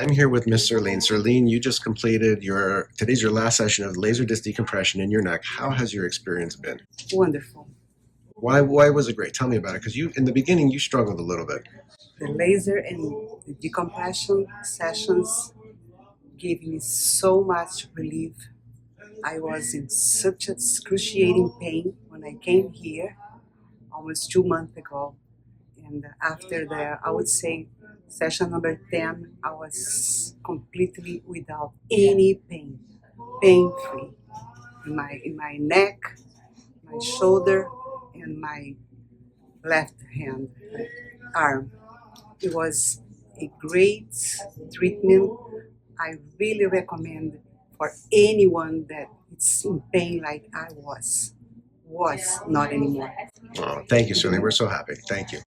I'm here with Miss Serlene. Serlene, you just completed today's your last session of laser disc decompression in your neck. How has your experience been? Wonderful. Why was it great? Tell me about it, because in the beginning you struggled a little bit. The laser and the decompression sessions gave me so much relief. I was in such excruciating pain when I came here almost 2 months ago. And after I would say, session number 10, I was completely without any pain, pain-free. In my neck, my shoulder, and my left hand, arm. It was a great treatment. I really recommend for anyone that is in pain like I was not anymore. Oh, thank you, Serlene. We're so happy. Thank you.